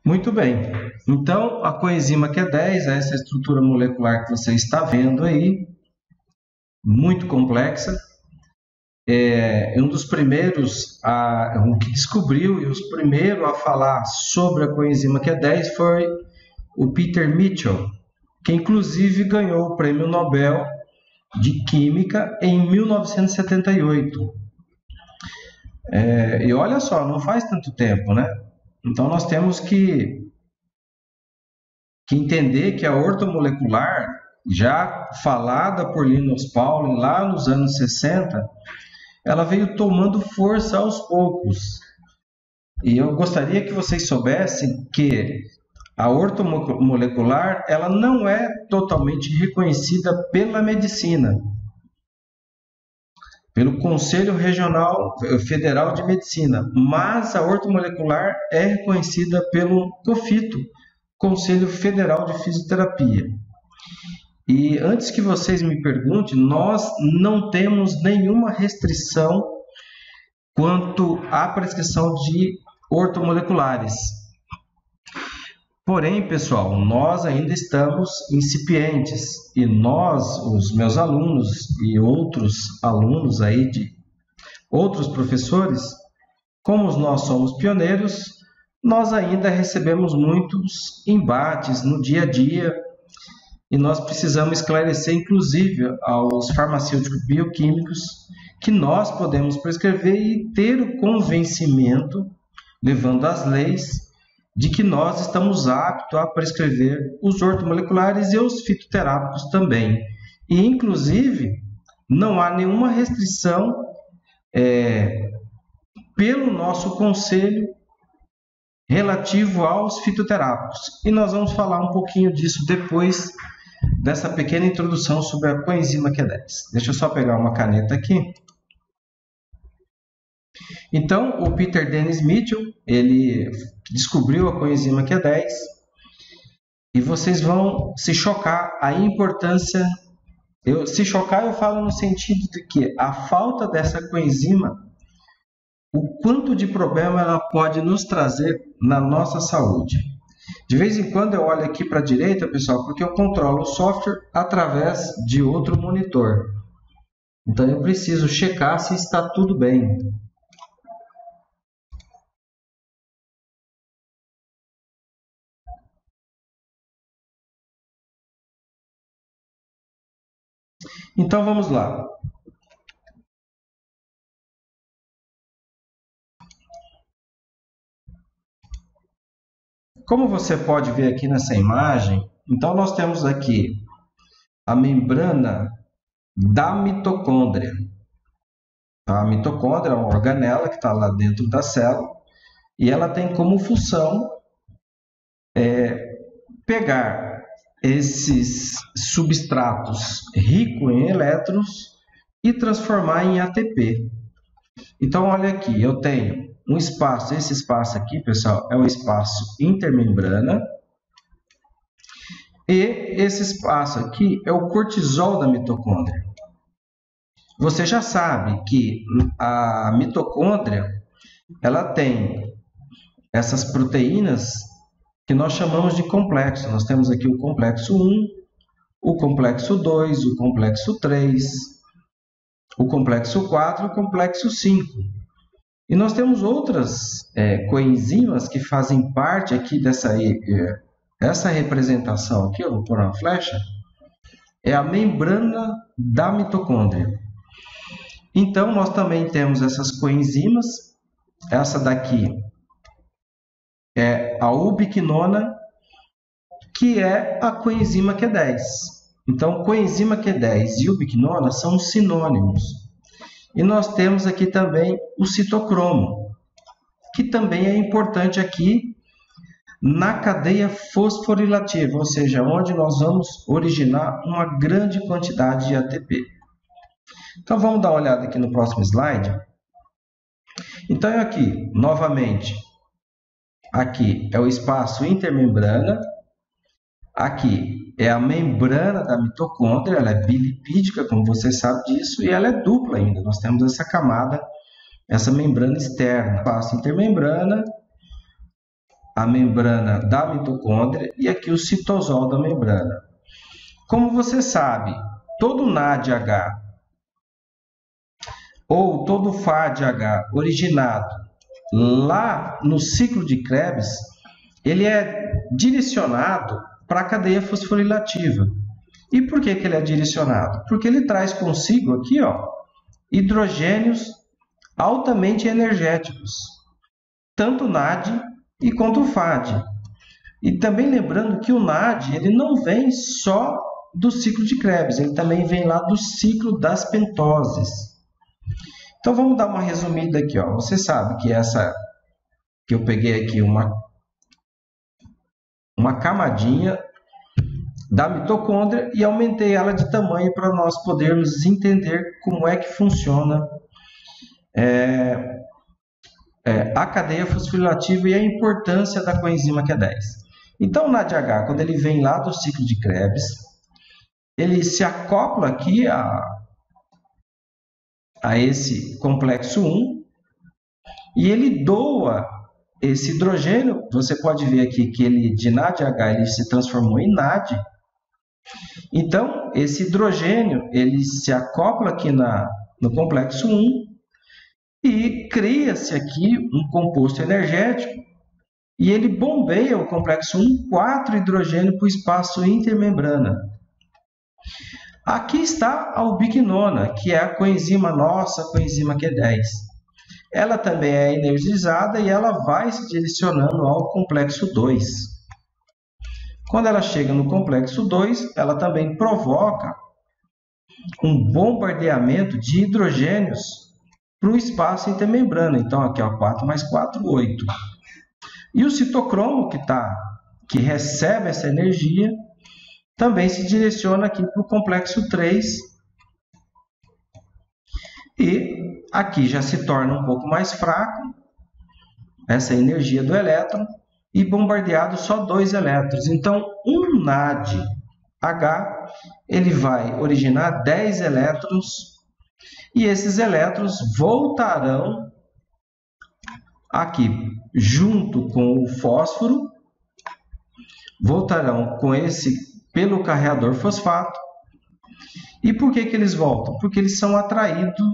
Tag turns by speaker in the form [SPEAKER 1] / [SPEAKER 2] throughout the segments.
[SPEAKER 1] Muito bem. Então, a coenzima Q10 é essa estrutura molecular que você está vendo aí, muito complexa. Um dos primeiros o que descobriu e os primeiros a falar sobre a coenzima Q10 foi o Peter Mitchell, que inclusive ganhou o Prêmio Nobel de Química em 1978. E olha só, não faz tanto tempo, né? Então nós temos que entender que a ortomolecular, já falada por Linus Pauling lá nos anos 60, ela veio tomando força aos poucos. E eu gostaria que vocês soubessem que a ortomolecular ela não é totalmente reconhecida pela medicina, pelo Conselho Regional Federal de Medicina, mas a ortomolecular é reconhecida pelo COFITO, Conselho Federal de Fisioterapia. E antes que vocês me perguntem, nós não temos nenhuma restrição quanto à prescrição de ortomoleculares. Porém, pessoal, nós ainda estamos incipientes e nós, os meus alunos e outros alunos aí de outros professores, como nós somos pioneiros, nós ainda recebemos muitos embates no dia a dia e nós precisamos esclarecer, inclusive, aos farmacêuticos bioquímicos que nós podemos prescrever e ter o convencimento, levando às leis, de que nós estamos aptos a prescrever os ortomoleculares e os fitoterápicos também. E, inclusive, não há nenhuma restrição pelo nosso conselho relativo aos fitoterápicos. E nós vamos falar um pouquinho disso depois dessa pequena introdução sobre a coenzima Q10. Deixa eu só pegar uma caneta aqui. Então, o Peter Dennis Mitchell, ele descobriu a coenzima Q10 e vocês vão se chocar a importância. Se chocar, eu falo no sentido de que a falta dessa coenzima, o quanto de problema ela pode nos trazer na nossa saúde. De vez em quando eu olho aqui para a direita, pessoal, porque eu controlo o software através de outro monitor. Então eu preciso checar se está tudo bem. Então vamos lá. Como você pode ver aqui nessa imagem, então nós temos aqui a membrana da mitocôndria. A mitocôndria é uma organela que está lá dentro da célula e ela tem como função pegar esses substratos ricos em elétrons e transformar em ATP. Então, olha aqui, eu tenho um espaço, esse espaço aqui, pessoal, é o espaço intermembrana, e esse espaço aqui é o cortisol da mitocôndria. Você já sabe que a mitocôndria, ela tem essas proteínas que nós chamamos de complexo. Nós temos aqui o complexo 1, o complexo 2, o complexo 3, o complexo 4 e o complexo 5. E nós temos outras coenzimas que fazem parte aqui essa representação aqui, eu vou pôr uma flecha, é a membrana da mitocôndria. Então, nós também temos essas coenzimas, essa daqui é a ubiquinona, que é a coenzima Q10. Então, coenzima Q10 e ubiquinona são sinônimos. E nós temos aqui também o citocromo, que também é importante aqui na cadeia fosforilativa, ou seja, onde nós vamos originar uma grande quantidade de ATP. Então, vamos dar uma olhada aqui no próximo slide. Então, aqui, novamente, aqui é o espaço intermembrana, aqui é a membrana da mitocôndria, ela é bilipídica, como você sabe disso, e ela é dupla ainda. Nós temos essa camada, essa membrana externa, espaço intermembrana, a membrana da mitocôndria e aqui o citosol da membrana. Como você sabe, todo NADH ou todo FADH originado lá no ciclo de Krebs, ele é direcionado para a cadeia fosforilativa. E por que ele é direcionado? Porque ele traz consigo aqui, ó, hidrogênios altamente energéticos, tanto o NAD e quanto o FAD. E também lembrando que o NAD ele não vem só do ciclo de Krebs, ele também vem lá do ciclo das pentoses. Então vamos dar uma resumida aqui, ó. Você sabe que que eu peguei aqui uma camadinha da mitocôndria e aumentei ela de tamanho para nós podermos entender como é que funciona a cadeia fosforilativa e a importância da coenzima Q10. Então, o NADH, quando ele vem lá do ciclo de Krebs, ele se acopla aqui a esse complexo 1 e ele doa esse hidrogênio. Você pode ver aqui que ele de NADH ele se transformou em NAD. Então, esse hidrogênio ele se acopla aqui no complexo 1 e cria-se aqui um composto energético e ele bombeia o complexo 1, 4 hidrogênio para o espaço intermembrana. Aqui está a ubiquinona, que é a coenzima nossa, a coenzima Q10. Ela também é energizada e ela vai se direcionando ao complexo 2. Quando ela chega no complexo 2, ela também provoca um bombardeamento de hidrogênios para o espaço intermembrana. Então, aqui, ó, 4 mais 4, 8. E o citocromo, que recebe essa energia, também se direciona aqui para o complexo 3. E aqui já se torna um pouco mais fraco essa energia do elétron e bombardeado só 2 elétrons. Então, um NADH ele vai originar 10 elétrons e esses elétrons voltarão aqui junto com o fósforo, voltarão com pelo carreador fosfato. E por que eles voltam? Porque eles são atraídos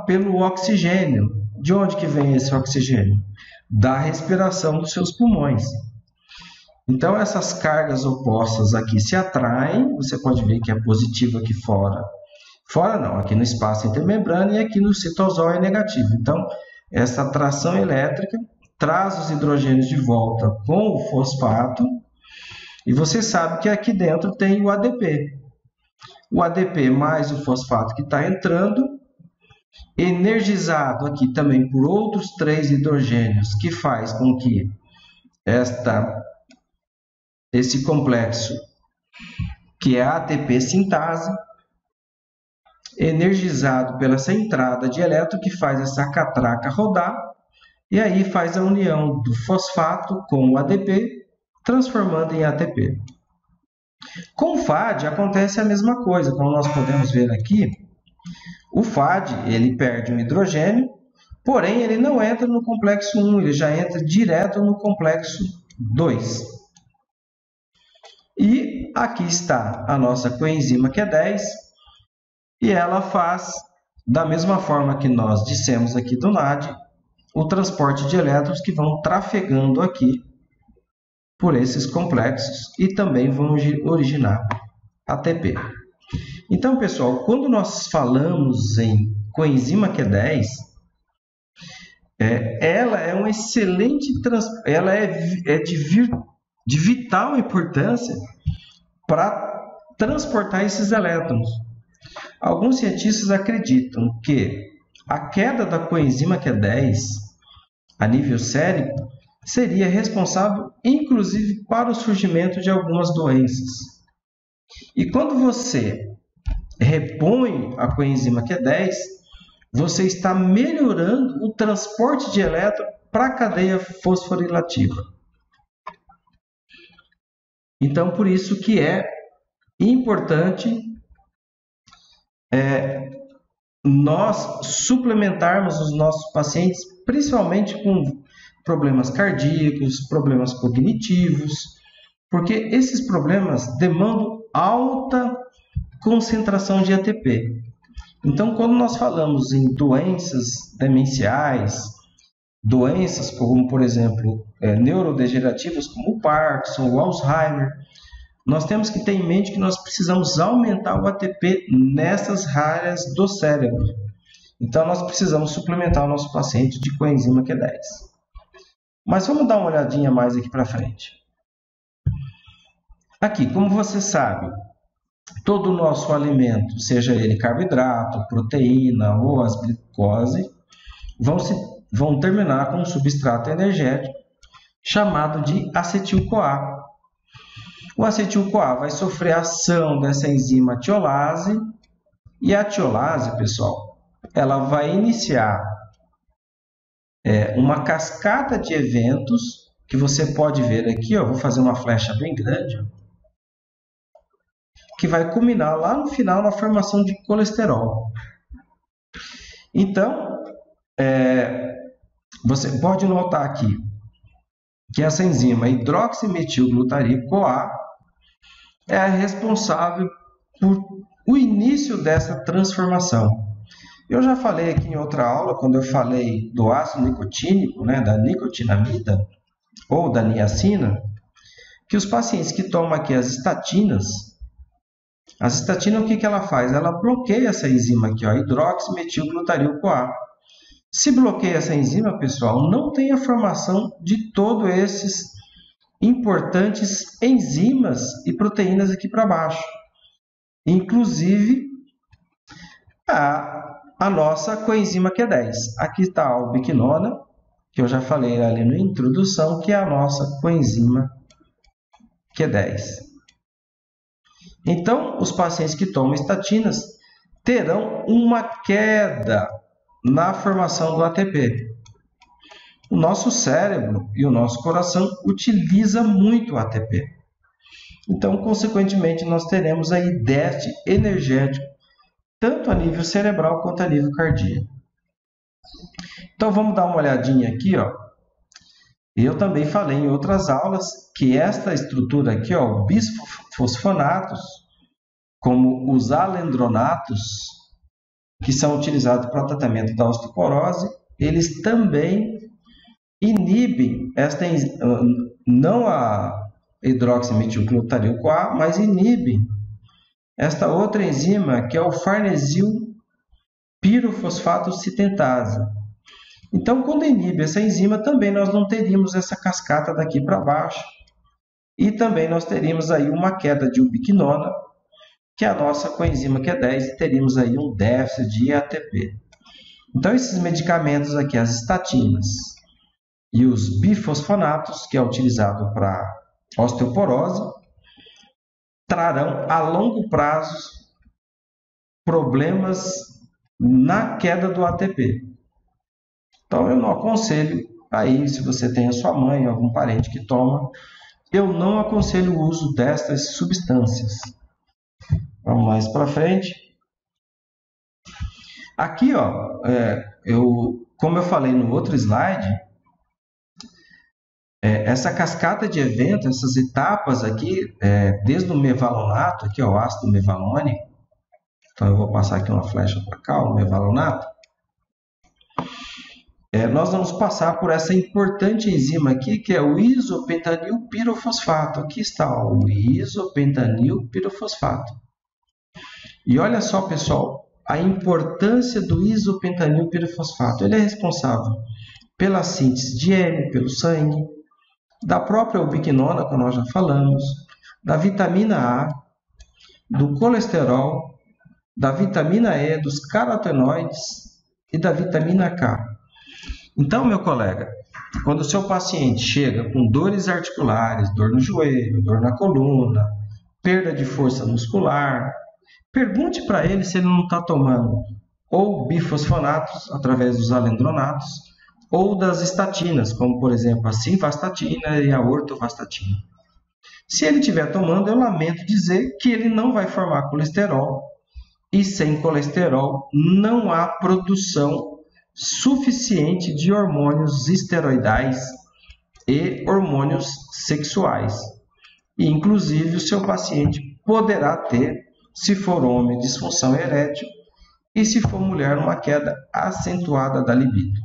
[SPEAKER 1] pelo oxigênio. De onde que vem esse oxigênio? Da respiração dos seus pulmões. Então, essas cargas opostas aqui se atraem. Você pode ver que é positivo aqui fora. Fora não, aqui no espaço intermembrana e aqui no citosol é negativo. Então, essa atração elétrica traz os hidrogênios de volta com o fosfato. E você sabe que aqui dentro tem o ADP. O ADP mais o fosfato que está entrando, energizado aqui também por outros 3 hidrogênios, que faz com que esse complexo, que é a ATP sintase, energizado pela essa entrada de elétron que faz essa catraca rodar, e aí faz a união do fosfato com o ADP, transformando em ATP. Com o FAD acontece a mesma coisa, como nós podemos ver aqui. O FAD ele perde um hidrogênio, porém ele não entra no complexo 1, ele já entra direto no complexo 2. E aqui está a nossa coenzima Q10, e ela faz, da mesma forma que nós dissemos aqui do NAD, o transporte de elétrons que vão trafegando aqui por esses complexos e também vão originar ATP. Então, pessoal, quando nós falamos em coenzima Q10, ela é um excelente, ela é de vital importância para transportar esses elétrons. Alguns cientistas acreditam que a queda da coenzima Q10 a nível sérico seria responsável, inclusive, para o surgimento de algumas doenças. E quando você repõe a coenzima Q10, você está melhorando o transporte de elétron para a cadeia fosforilativa. Então, por isso que é importante nós suplementarmos os nossos pacientes, principalmente com problemas cardíacos, problemas cognitivos, porque esses problemas demandam alta concentração de ATP. Então, quando nós falamos em doenças demenciais, doenças como, por exemplo, neurodegenerativas como o Parkinson, o Alzheimer, nós temos que ter em mente que nós precisamos aumentar o ATP nessas áreas do cérebro. Então, nós precisamos suplementar o nosso paciente de coenzima Q10. Mas vamos dar uma olhadinha mais aqui para frente. Aqui, como você sabe, todo o nosso alimento, seja ele carboidrato, proteína ou as glicose, vão terminar com um substrato energético chamado de acetil-CoA. O acetil-CoA vai sofrer a ação dessa enzima tiolase, e a tiolase, pessoal, ela vai iniciar uma cascata de eventos que você pode ver aqui, ó, vou fazer uma flecha bem grande, ó, que vai culminar lá no final na formação de colesterol. Então, você pode notar aqui que essa enzima hidroximetilglutarico-CoA é a responsável por o início dessa transformação. Eu já falei aqui em outra aula, quando eu falei do ácido nicotínico, da nicotinamida ou da niacina, que os pacientes que tomam aqui as estatinas, o que ela faz? Ela bloqueia essa enzima aqui, hidroximetilglutarico-CoA. Se bloqueia essa enzima, pessoal, não tem a formação de todos esses importantes enzimas e proteínas aqui para baixo. Inclusive, a nossa coenzima Q10. Aqui está a ubiquinona, que eu já falei ali na introdução, que é a nossa coenzima Q10. Então, os pacientes que tomam estatinas terão uma queda na formação do ATP. O nosso cérebro e o nosso coração utilizam muito o ATP. Então, consequentemente, nós teremos aí déficit energético, tanto a nível cerebral quanto a nível cardíaco. Então, vamos dar uma olhadinha aqui, ó. Eu também falei em outras aulas que esta estrutura aqui, ó, bisfosfonatos, como os alendronatos, que são utilizados para o tratamento da osteoporose, eles também inibem não a hidroximetilglutarico-CoA, mas inibem esta outra enzima, que é o farnesil pirofosfato citentase. Então, quando inibe essa enzima, também nós não teríamos essa cascata daqui para baixo. E também nós teríamos aí uma queda de ubiquinona, que é a nossa coenzima Q10, e teríamos aí um déficit de ATP. Então, esses medicamentos aqui, as estatinas e os bifosfonatos, que é utilizado para osteoporose, trarão a longo prazo problemas na queda do ATP. Então, eu não aconselho aí, se você tem a sua mãe ou algum parente que toma, eu não aconselho o uso destas substâncias. Vamos mais para frente. Aqui, ó, como eu falei no outro slide, essa cascata de eventos, essas etapas aqui, desde o mevalonato, aqui ó, o ácido mevalônico, então eu vou passar aqui uma flecha para cá, o mevalonato, nós vamos passar por essa importante enzima aqui, que é o isopentanil pirofosfato. Aqui está ó, o isopentanil pirofosfato. E olha só, pessoal, a importância do isopentanil pirofosfato. Ele é responsável pela síntese de hélio pelo sangue, da própria ubiquinona, como nós já falamos, da vitamina A, do colesterol, da vitamina E, dos carotenoides e da vitamina K. Então, meu colega, quando o seu paciente chega com dores articulares, dor no joelho, dor na coluna, perda de força muscular, pergunte para ele se ele não está tomando ou bifosfonatos, através dos alendronatos, ou das estatinas, como por exemplo a simvastatina e a ortovastatina. Se ele estiver tomando, eu lamento dizer que ele não vai formar colesterol, e sem colesterol não há produção suficiente de hormônios esteroidais e hormônios sexuais. E, inclusive, o seu paciente poderá ter, se for homem, disfunção erétil e, se for mulher, uma queda acentuada da libido.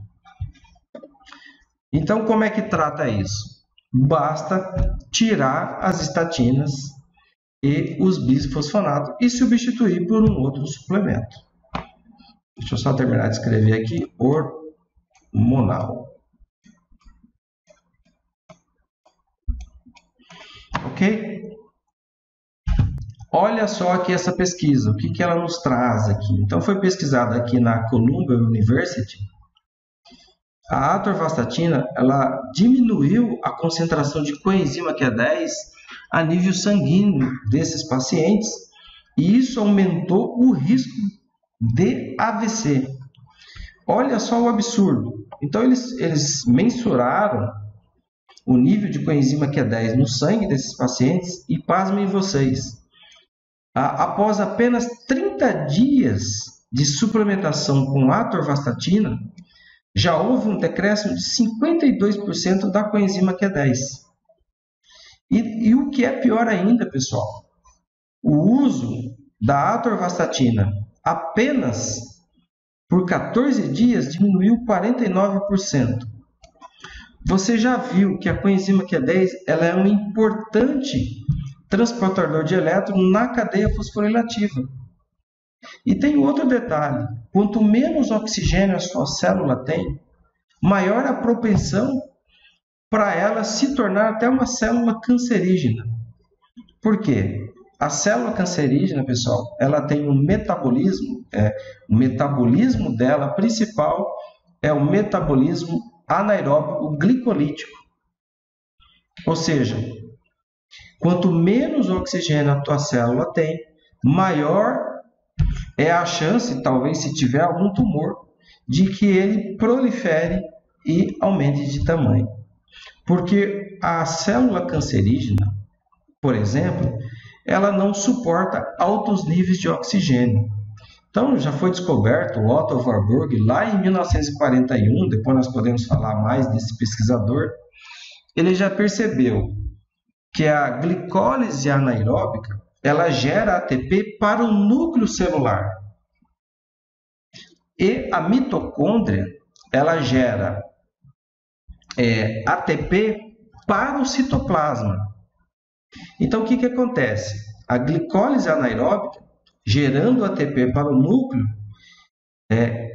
[SPEAKER 1] Então, como é que trata isso? Basta tirar as estatinas e os bisfosfonatos e substituir por um outro suplemento. Deixa eu só terminar de escrever aqui, hormonal. Ok? Olha só aqui essa pesquisa, o que ela nos traz aqui. Então, foi pesquisada aqui na Columbia University. A atorvastatina, ela diminuiu a concentração de coenzima Q10 a nível sanguíneo desses pacientes, e isso aumentou o risco de AVC. Olha só o absurdo. Então, eles mensuraram o nível de coenzima Q10 no sangue desses pacientes e, pasmem vocês, após apenas 30 dias de suplementação com atorvastatina, já houve um decréscimo de 52% da coenzima Q10. E o que é pior ainda, pessoal, o uso da atorvastatina apenas por 14 dias diminuiu 49%. Você já viu que a coenzima Q10 ela é um importante transportador de elétrons na cadeia fosforilativa. E tem outro detalhe, quanto menos oxigênio a sua célula tem, maior a propensão para ela se tornar até uma célula cancerígena. Por quê? A célula cancerígena, pessoal, ela tem um metabolismo, o metabolismo dela principal é o metabolismo anaeróbico glicolítico. Ou seja, quanto menos oxigênio a tua célula tem, maior é a chance, talvez se tiver algum tumor, de que ele prolifere e aumente de tamanho. Porque a célula cancerígena, por exemplo, ela não suporta altos níveis de oxigênio. Então, já foi descoberto, o Otto Warburg, lá em 1941, depois nós podemos falar mais desse pesquisador, ele já percebeu que a glicólise anaeróbica, ela gera ATP para o núcleo celular. E a mitocôndria, ela gera ATP para o citoplasma. Então, o que acontece? A glicólise anaeróbica, gerando ATP para o núcleo,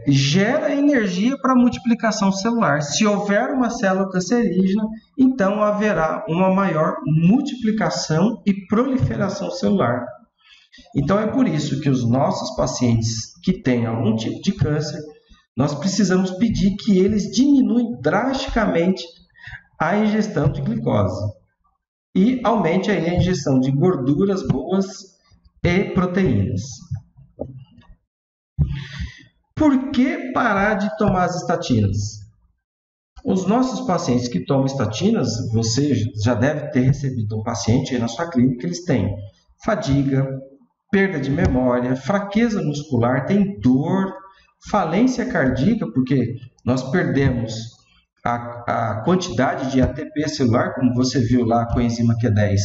[SPEAKER 1] gera energia para a multiplicação celular. Se houver uma célula cancerígena, então haverá uma maior multiplicação e proliferação celular. Então, é por isso que os nossos pacientes que têm algum tipo de câncer, nós precisamos pedir que eles diminuem drasticamente a ingestão de glicose e aumente aí a ingestão de gorduras boas e proteínas. Por que parar de tomar as estatinas? Os nossos pacientes que tomam estatinas, você já deve ter recebido um paciente aí na sua clínica, eles têm fadiga, perda de memória, fraqueza muscular, tem dor, falência cardíaca, porque nós perdemos a quantidade de ATP celular, como você viu lá com a coenzima Q10,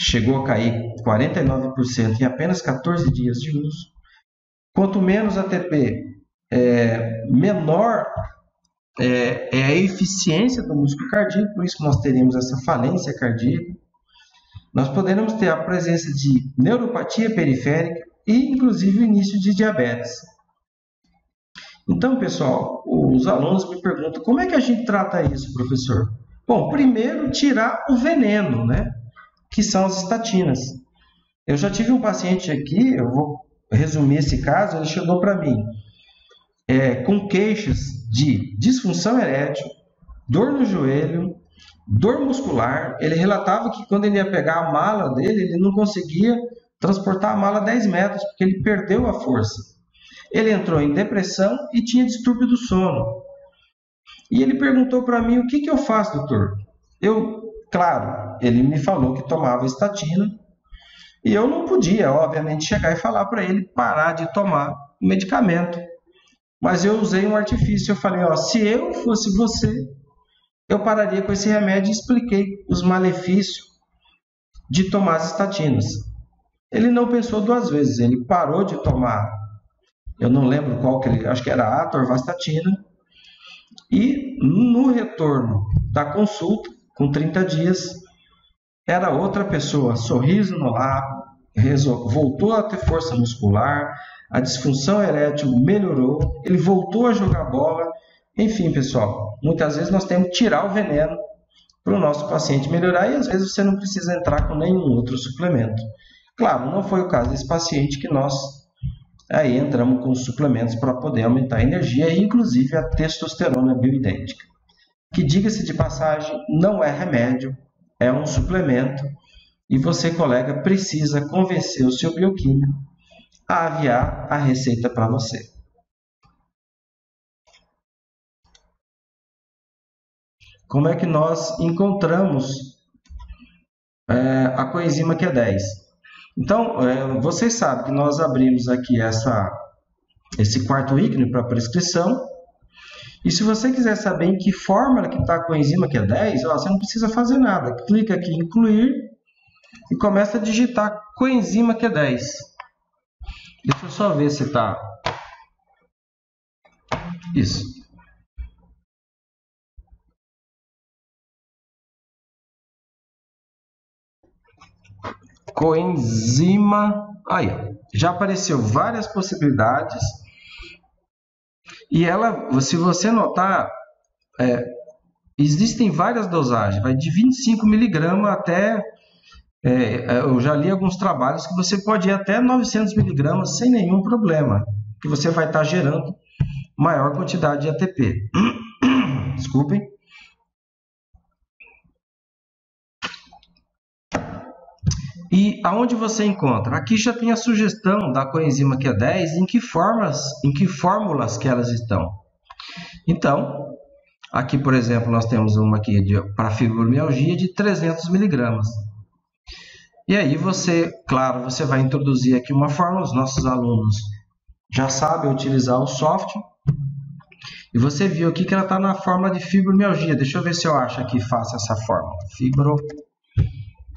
[SPEAKER 1] chegou a cair 49% em apenas 14 dias de uso. Quanto menos ATP, menor é a eficiência do músculo cardíaco, por isso que nós teremos essa falência cardíaca. Nós poderemos ter a presença de neuropatia periférica e, inclusive, o início de diabetes. Então, pessoal, os alunos me perguntam, como é que a gente trata isso, professor? Bom, primeiro, tirar o veneno, né? Que são as estatinas. Eu já tive um paciente aqui, eu vou resumir esse caso, ele chegou para mim com queixas de disfunção erétil, dor no joelho, dor muscular. Ele relatava que quando ele ia pegar a mala dele, ele não conseguia transportar a mala 10 metros, porque ele perdeu a força. Ele entrou em depressão e tinha distúrbio do sono. E ele perguntou para mim, o que eu faço, doutor? Claro, ele me falou que tomava estatina, e eu não podia, obviamente, chegar e falar para ele parar de tomar o medicamento. Mas eu usei um artifício. Eu falei, ó, se eu fosse você, eu pararia com esse remédio e expliquei os malefícios de tomar as estatinas. Ele não pensou duas vezes, ele parou de tomar, eu não lembro qual que ele, acho que era a atorvastatina, e no retorno da consulta, com 30 dias, era outra pessoa, sorriso no lábio, voltou a ter força muscular, a disfunção erétil melhorou, ele voltou a jogar bola. Enfim, pessoal, muitas vezes nós temos que tirar o veneno para o nosso paciente melhorar e às vezes você não precisa entrar com nenhum outro suplemento. Claro, não foi o caso desse paciente que nós aí entramos com suplementos para poder aumentar a energia e inclusive a testosterona bioidêntica, que, diga-se de passagem, não é remédio, é um suplemento e você, colega, precisa convencer o seu bioquímico a aviar a receita para você. Como é que nós encontramos a coenzima Q10? Então, vocês sabem que nós abrimos aqui esse quarto ícone para prescrição. E se você quiser saber em que fórmula que está a coenzima Q10, você não precisa fazer nada. Clica aqui em incluir e começa a digitar coenzima Q10. Deixa eu só ver se está. Isso. Coenzima. Aí, já apareceu várias possibilidades. E ela, se você notar, existem várias dosagens. Vai de 25 mg até... eu já li alguns trabalhos que você pode ir até 900 mg sem nenhum problema, que você vai estar gerando maior quantidade de ATP. Desculpem. E aonde você encontra? Aqui já tem a sugestão da coenzima Q10, em que fórmulas que elas estão. Então, aqui, por exemplo, nós temos uma aqui para fibromialgia de 300 mg. E aí você, claro, você vai introduzir aqui uma fórmula, os nossos alunos já sabem utilizar o software. E você viu aqui que ela está na fórmula de fibromialgia. Deixa eu ver se eu acho aqui fácil essa fórmula.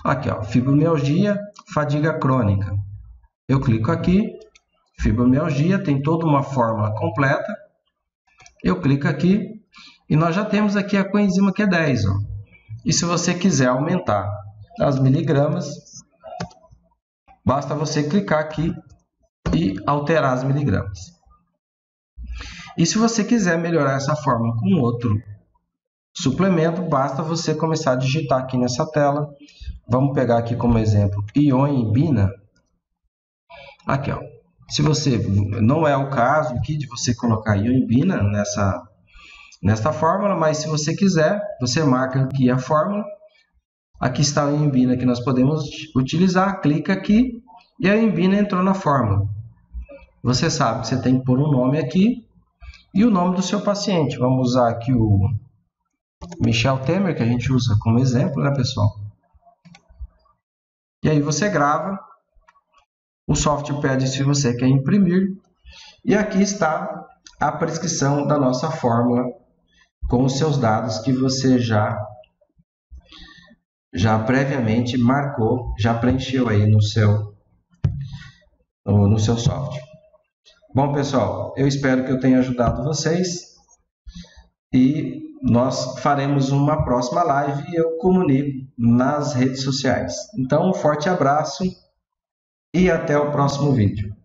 [SPEAKER 1] Aqui, ó, fibromialgia, fadiga crônica. Eu clico aqui, fibromialgia, tem toda uma fórmula completa. Eu clico aqui e nós já temos aqui a coenzima Q10. Ó. E se você quiser aumentar as miligramas, basta você clicar aqui e alterar as miligramas. E se você quiser melhorar essa fórmula com outro suplemento, basta você começar a digitar aqui nessa tela. Vamos pegar aqui como exemplo ioimbina. Aqui, ó. Se você não é o caso aqui de você colocar ioimbina nessa fórmula, mas se você quiser, você marca aqui a fórmula. Aqui está a ioimbina que nós podemos utilizar, clica aqui e a ioimbina entrou na fórmula. Você sabe que você tem que pôr um nome aqui e o nome do seu paciente. Vamos usar aqui o Michel Temer, que a gente usa como exemplo, né, pessoal? E aí você grava, o software pede se você quer imprimir, e aqui está a prescrição da nossa fórmula com os seus dados que você já previamente marcou, já preencheu aí no seu software. Bom, pessoal, eu espero que eu tenha ajudado vocês e nós faremos uma próxima live e eu comunico nas redes sociais. Então, um forte abraço e até o próximo vídeo.